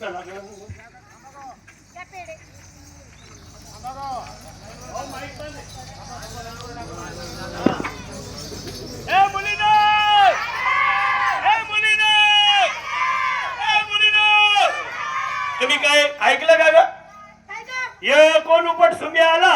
चला तुम्ही काय ऐकलं का ग? ये कोण उपट सुमी आला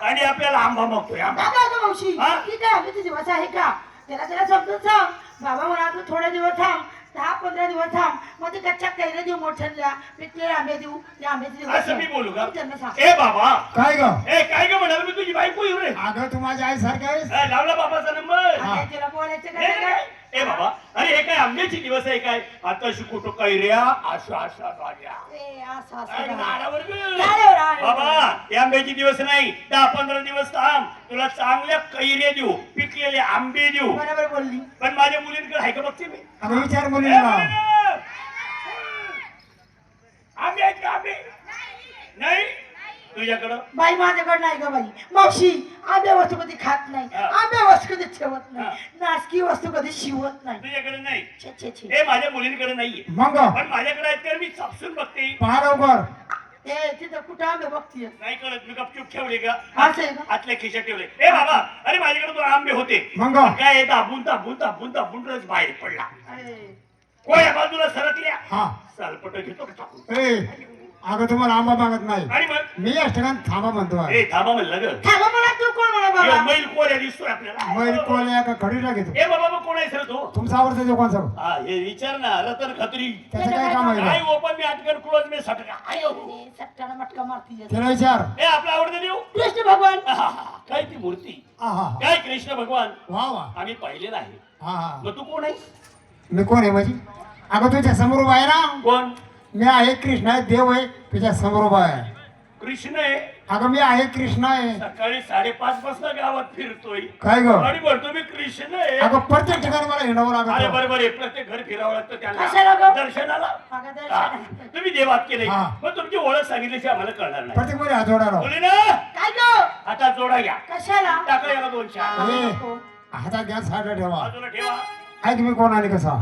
आणि आपल्याला आंबा मागतोय आंबा. मावशी ठीक आहे आम्ही दिवस आहे का त्याला त्याला समजून सांग बाबा म्हणा तू थोडे दिवस थांब 10-15 दिवस थांब मग ते कच्च्या कैऱ्या देऊ मोठ्यांना पिकले आंबे देऊ ते आंब्याचे दिवस असं मी बोलू का? त्यांना सांग ए बाबा काय ग ए काय ग म्हणाल मी तुझी बायको येऊ रे. अगं तू माझ्या आई सारखा आहेस. लावला बाबाचा नंबर. आणि तिला बोलायचं नाही, काय नाही. ए बाबा अरे हे काय आंब्याचे दिवस आहे काय आता शिकवतो कैऱ्या अशा अशा भाज्या ए असं काय असं झाडावर ग? झाडावर आहे. बाबा हे आंब्याचे दिवस नाही 10-15 दिवस थांब तुला चांगल्या कैऱ्या देऊ पिकलेले आंबे देऊ. बरोबर बोलली पण माझ्या मुलींकडे आहे का बघते मी. अगं विचार ए, मुलीला. मुलींना! आंबे आहेत का आंबे नाही तुझ्याकडं बाई माझ्याकडे नाही ग बाई मावशी आंब्या वस्तू कधी खात नाही हा. आंब्या वस्तू कधी ठेवत हा. नाही नासकी वस्तू कधी शिवत नाही तुझ्याकडे नाही. छे छे छे हे माझ्या मुलींकडे नाहीये मग पण माझ्याकडे आहेत तर मी चापसून बघते. पहा लवकर. ए तिथं कुठं आंबे बघतीय नाही कळत मी गपचूप ठेवले का असं आहे का आतल्या खिशात ठेवले. ए बाबा अरे माझ्याकडे 2 आंबे होते मग काय दाबून दाबून दाबून दाबून रस बाहेर पडला. अरे कोण्या बाजूला सरकल्या हा सालपट घेतो का टाकून. ए अगं तुम्हाला आंबा मागत नाही आणि मग मी या ठिकाणी थांबा म्हणतो ए थांबा म्हणलं ग. थांबा मला तू कोण म्हणा यो, बाबा मैल कोण्या दिसतोय आपल्याला. मैल कोल्या का खडीला घेतो ए बाबा मग कोण आहे सर तो. तुमचा आवडता जो कोणचा हा हे विचार ना रतन खत्री त्याचं काय काम आहे काय का? ओपन मी अटकन क्लोज मी सटका आयो. अरे, सट्टाला मटका मारती त्याला विचार. ए आपला आवडतं देऊ. कृष्ण भगवान काय ती मूर्ती हा काय कृष्ण भगवान वा वा आम्ही पाहिलेलं आहे. हा हा मग तू कोण आहे. मी कोण आहे माझी अगं तुझ्या समोर उभा आहे ना कोण मी आहे कृष्ण आहे देव आहे तुझ्या समोर उभा आहे. कृष्ण आहे. अगं मी आहे कृष्ण आहे. सकाळी 5:30 वाजता गावात फिरतोय काय ग आणि म्हणतो मी कृष्ण आहे. अगं प्रत्येक ठिकाणी मला हिंडावं अरे लागत बरोबर आहे प्रत्येक घर फिरावं लागतं कशाला त्यांना ग? दर्शनाला. अगं हा. दर्शन. तुम्ही देवात केले हा. मग तुमची ओळख सांगितल्याशी आम्हाला कळणार नाही. प्रत्येक मध्ये हात जोडायला. बोले ना काय ग आता जोडा घ्या कशाला टाका याला 2 चार ए, हातात गॅस साईडला ठेवा. बाजूला ठेवा. ऐक मी कोण आणि कसा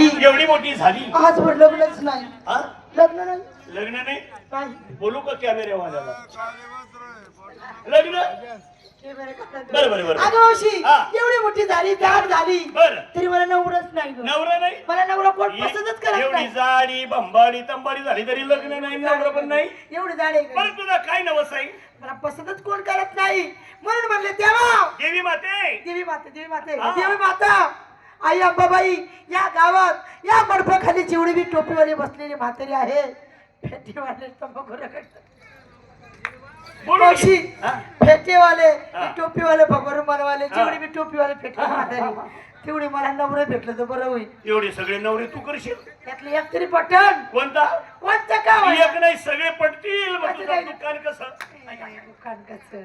झाली एवढी मोठी झाली आजवर लग्नच नाही हा? लग्न नाही लग्न नाही नाही बोलू का कॅमेऱ्यावाल्याला लग्न बरं बरं बरं अगं मावशी हा. एवढी मोठी झाली जाड झाली बरं तरी मला नवराच नाही गं. नवरा नाही मला नवरा कोण पसंतच करत एवढी नाही जाडी बंबाडी तंबाडी झाली तरी लग्न नाही नवरा पण नाही एवढी जाड आहे बरं गं. तुला काय नवस आहे मला पसंतच कोण करत नाही म्हणून म्हणले देवा देवी माते देवी माते हा. देवी माता आई अंबाबाई या गावात या मडपाखाली जेवढी बी टोपीवाले बसलेली म्हातारी आहे फेटीवाले तंबाखू रगडतात. बोलू मावशी की? हा? फेटेवाले हा. टोपीवाले भगोर मनवाले हा. जेवढे बी टोपीवाले फेटे म्हातारी तेवढी मला नवरं भेटलं तर बरं होईल एवढे सगळे नवरे तू करशील त्यातली एक तरी पटन कोणता कोणतं गाव एक नाही सगळे पटतील मग कसं तुझं काय? दुकान कसं दुकान कसं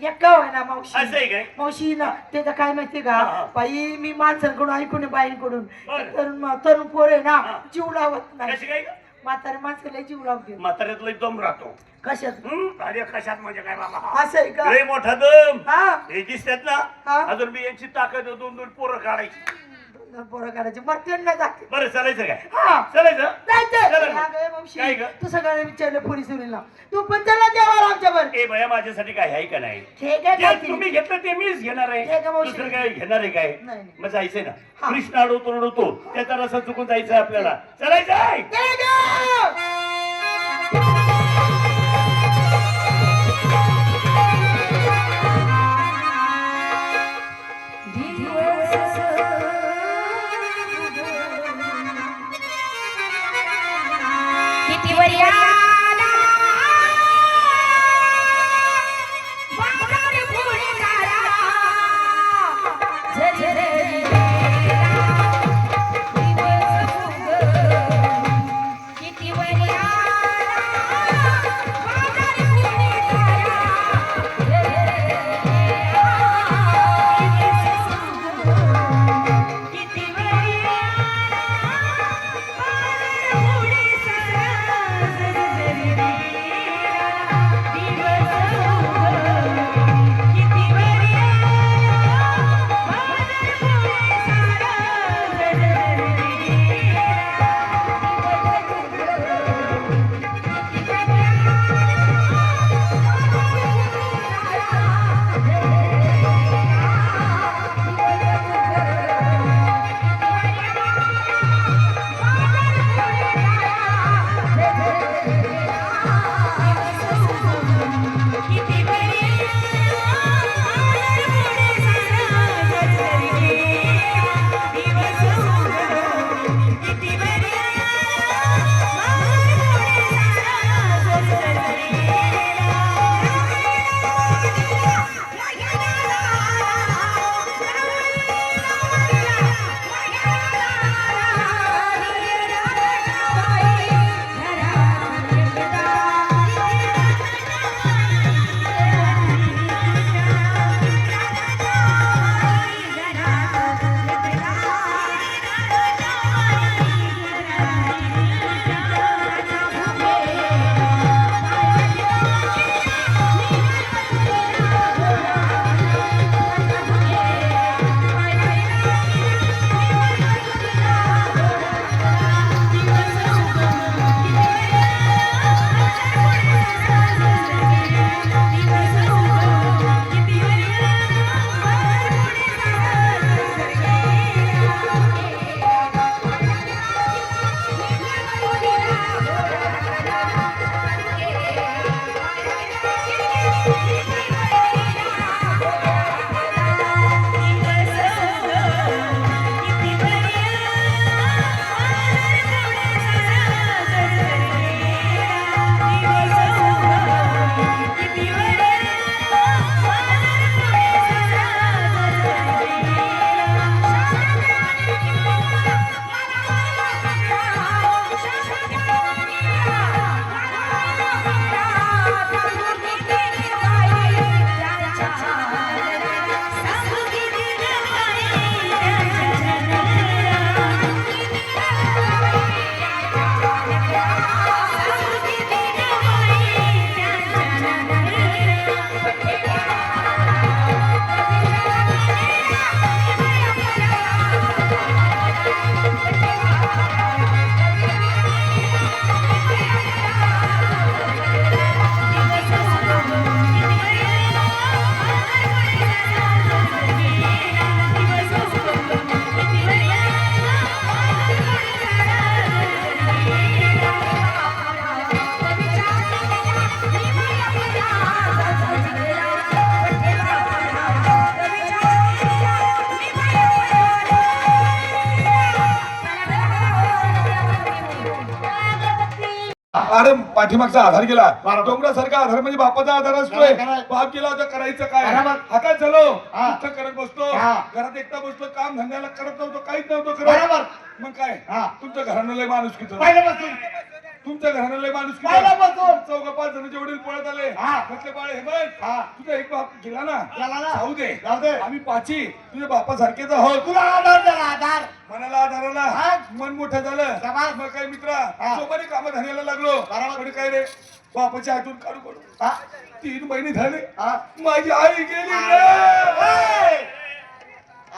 एक गाव आहे ना मावशी असं आहे काय मावशी ना त्याचं काय माहितीये का हा, हा. बाई मी माणसांकडून ऐकून बाईंकडून बरं. तरुण पोर आहे ना हा. जीव लावत नाही कशी काय म्हातारे माणसाला जीव लावते म्हाताऱ्यातला दम राहतो कशात अरे कशात म्हणजे काय बाबा असं आहे का लय मोठा दम हा हे दिसतात ना हा. अजून मी यांची ताकद आहे, दोन दोन पोरं काढायची दोन पोरं करायची मरते ना जाते बरं चालायचं काय हा चालायचं जायचंय चला ना. अगं, मावशी, काय ग? तू सगळ्यांना विचारलं पोरी सुनीला तू पण चला देवा आमच्यावर ए भया माझ्यासाठी काय आहे का नाही ठीक आहे जे काय तुम्ही घेतलं ते मीच घेणार ठीक आहे, आहे मावशी. दुसरं काय घेणार आहे काय नाही, नाही. मग जायचंय ना हा. कृष्ण अडवतो रडवतो त्याचा रसा चुकून जायचंय आपल्याला चलायचंय ठीक आहे. किती वरियाला बांगडी फुडी काढा झरझरेला दिवस उगं. किती वरियाला बांगडी फुडी काढा झरझरेला दिवस उगं. किती वरियाला बांगडी फुडी काढा अरे पाठीमागचा आधार गेला बरोबर. डोंगरासारखा आधार म्हणजे बापाचा आधार असतोय खरंय. बाप गेला होता करायचं काय बरोबर. हातात झालो हा. दुःख करत बसतो हा. घरात एकटा बसतो काम धंद्याला करत नव्हतो काहीच नव्हतं बरोबर. करत मग काय हा. तुमचं घरानं लय माणूस किती पहिल्यापासून तुमच्या घरानं लय माणूस पहिल्यापासून. चौघ पाच जण वडील पळत आले हा. म्हटले बाळ हे बघ हा. तुझा एक बाप गेला ना गेला ना. जाऊ दे जाऊ दे. आम्ही पाची तुझ्या बापासारखेच आहोत तुला आधार दिला आधार मनाला आधाराला हा. मन मोठं झालं शाबास. मग काय मित्रा हा. सोबत कामं धरायला लागलो बरोबर. पण काय रे बापाची आठवण काढू काढू हा. 3 महिने झाले हा. माझी आई गेली रे. ए!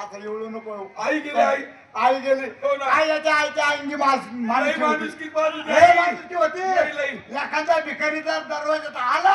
आता एवढं नको आई गेली आई आई गेली हो ना. आईच्या आईच्या आईची लई माणूस की बाजू माणुसकी होती लई, लई. एखादा भिकारीचा दरवाजात आला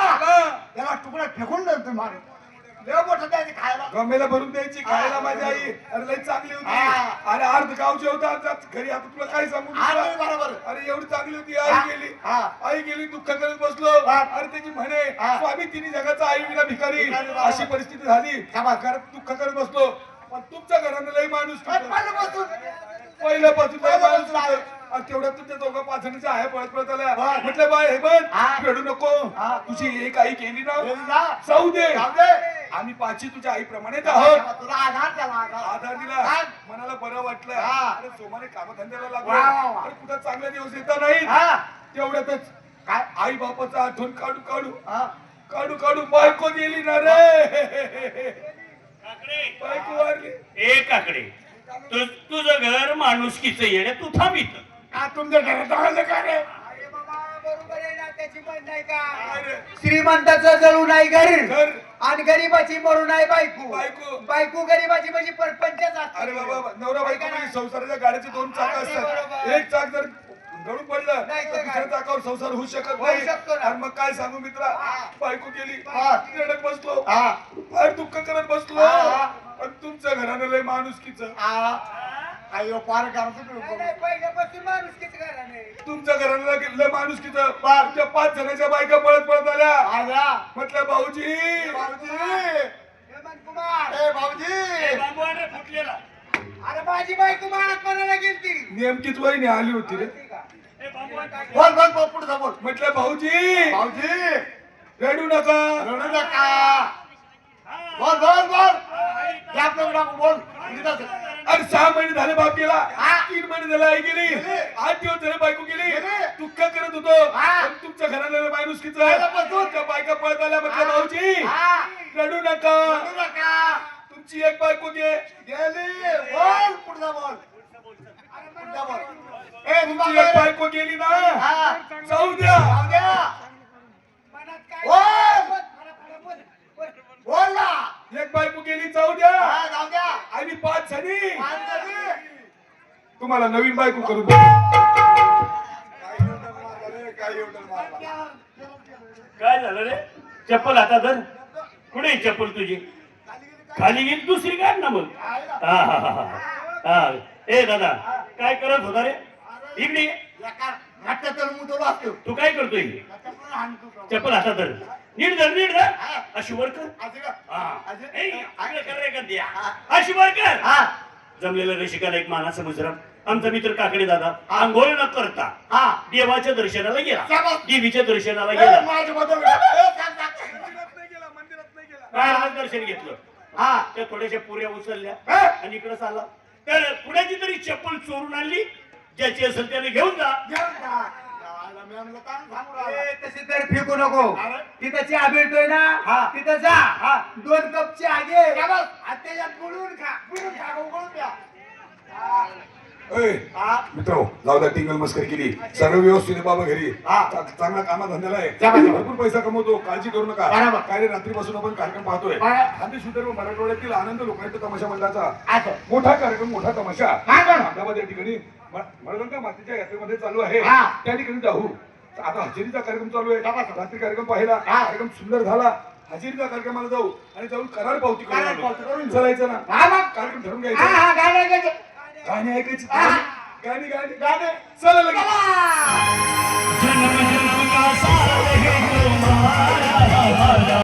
त्याला तुकडा फेकून देतो माणूस लय मोठं द्यायचे खायला गमेला भरून द्यायची खायला माझी आई अरे लई चांगली होती हा. अरे अर्ध गाव जेवता घरी आता तुला काय सांगू मी आणि तुला? बरोबर अरे एवढी चांगली होती हा. आई गेली हा. आई गेली दुःख करत बसलो हा. अरे त्याची म्हणे हा. स्वामी तिन्ही जगाचा आई विना भिकारी भिकारी बरोबर. अशी परिस्थिती झाली शाबास. घरात दुःख करत बसलो पण तुमच्या घरानं लई माणूस पहिल्यापासून पहिल्यापासून लई माणूस पहिल्यापासून आहे. आणि तेवढ्या तुमच्या दोघं पाच जणीच्या आहे पळत पळत आल्या बरं. म्हटलं बाय हे बघ हा. रडू नको हा. तुझी एक आई गेली ना गेली ना. जाऊ दे जाऊ दे. आम्ही पाची तुझ्या आईप्रमाणेच आहोत तुला आधार त्याला आधार दिला हा. मनाला बरं वाटलं हा. अरे सोमाने कामधंद्याला वा, वा, लागलो वा. अरे कुठं चांगले दिवस येता नाही हा. तेवढ्यातच काय आई बापाचा आठवण काढू काढू हा. काढू काढू बायको गेली ना रे बायको वारली ए काकडे तुझं घर माणुसकीचं येणे तू थांबित का तुमच्या घरात आलं का रे बरोबर आहे ना त्याची पण नाही का अरे श्रीमंताचं जळू नाही घर घर आणि गरीबाची मरू नाही बायको बायको. बायको गरीबाची म्हणजे परपंचच असते. अरे बाबा नवरा बायको म्हणजे संसाराच्या गाडीचे 2 चाक अगदी असतात बरोबर. एक चाक जर गळून पडलं नाही तर तर दुसऱ्या काय? चाकावर संसार होऊ शकत होऊ नाही शकतो ना. आणि मग काय सांगू मित्रा बायको गेली हा. रडत बसलो हा. फार दुःख करत बसलो हा. पण तुमच्या घरानं लय माणुसकीचं अयो पार करतो नाही, नाही, पहिल्यापासून माणुसकीच घराणं आहे. तुमच्या घराला लय माणुसकीचं तुमच्या 5 जणांच्या बायका पळत पळत आल्या आल्या म्हटलं भाऊजी भाऊजी हेमंत कुमार ए भाऊजी फुटलेला अरे माझी बायको महात्माला गेलती नेमकीच वहिनी आली होती रे बोल बोल बोल पुढे जा बोल म्हटलं भाऊजी भाऊजी रडू नका रडू नका बोल बोल बोल या प्रोग्राम बोल इथंच. अरे 6 महिने झाले बाप गेला हा. 3 महिने झाले आई गेली गेली. 8 दिवस झाले बायको गेली गेली. दुःख करत होतो हा. पण तुमच्या घराला माणुसकीचं पहिल्यापासून. तुमच्या बायका पळत आल्या म्हटलं हा. भाऊजी हा. रडू नका रडू नका तुमची एक बायको गेली बोल पुढे जा बोल पुढे जा बोल ए तुमची एक बायको गेली ना हा. जाऊ द्या जाऊ द्या. मनात काय बोल. बोल, बोल. बोल ना एक बायको गेली जाऊ द्या हा, जाऊ द्या आणि 5 जणी माणसाची. तुम्हाला नवीन बायको करून दे काही एवढं मारला. काय झालं रे चप्पल आता धर कुठे आहे चप्पल तुझी खाली गेली दुसरी काढ ना मग हा हा हा हा ए दादा काय करत होता रे इकडे ये. एका घाटात मुदलो असतो तू काय करतोय त्याच्यामुळे हाणतो तो. चप्पल हातात धर नीट धर अशी वर कर अशी का? हा. अशी? ए, इकडे कर रे गद्या. अशी वर कर हा जमलेल्या रसिकाला एक मानाचा मुजरा आमचा मित्र काकडे दादा हा. आंघोळ न करता हा देवाच्या दर्शनाला गेला शाबास. देवीच्या दर्शनाला ए, गेला माझ्या बदल ए, सांग, सांग. मंदिरात नाही गेला बाहेरच दर्शन घेतलं हा त्या थोड्याशा पुऱ्या उचलल्या ए, आणि इकडे चालला तर पुण्याची तरी चप्पल चोरून आणली ज्याची असेल त्याने घेऊन जा घेऊन जा. जायला मी म्हणलं, चांगलं सांगू राहिला. ए, तशी तर फेकू नको अरे. तिथं चहा भेटतोय ना हा. तिथं जा हा. 2 कप चहा घे शाबास. आणि त्याच्यात बुडवून खा पुढे खा, उकळून द्या. ए, मित्र जाऊ द्या टिंगल मस्करी केली सर्व व्यवस्थित आहे बाबा घरी हा. चांगला कामा धंद्याला आहे शाबास. भरपूर पैसा कमवतो काळजी करू नका बरोबर. काय रे, रात्रीपासून आपण कार्यक्रम पाहतोय हा. खांदे शूटर व मराठवाड्यातील आनंद लोकांचा तमाशा मंडळाचा असं. मोठा कार्यक्रम मोठा तमाशा हा का? अहमदाबाद या ठिकाणी मळवंका मातीच्या यात्रेमध्ये चालू आहे हा. त्या ठिकाणी जाऊ आता हजेरीचा कार्यक्रम चालू आहे शाबास. रात्री कार्यक्रम पाहिला हा. कार्यक्रम सुंदर झाला हजेरीचा कार्यक्रमाला जाऊ आणि जाऊन करार पावती करून करार आलो. पावती करून. चलायचं ना हा मग. कार्यक्रम ठरवून हा घ्यायचं हा गाणं ऐकायचं. गाणी ऐकायची हा. गाणी गाणी गाणं. चला लगेच चला. जन्म जन्म का साथ है तुम्हारा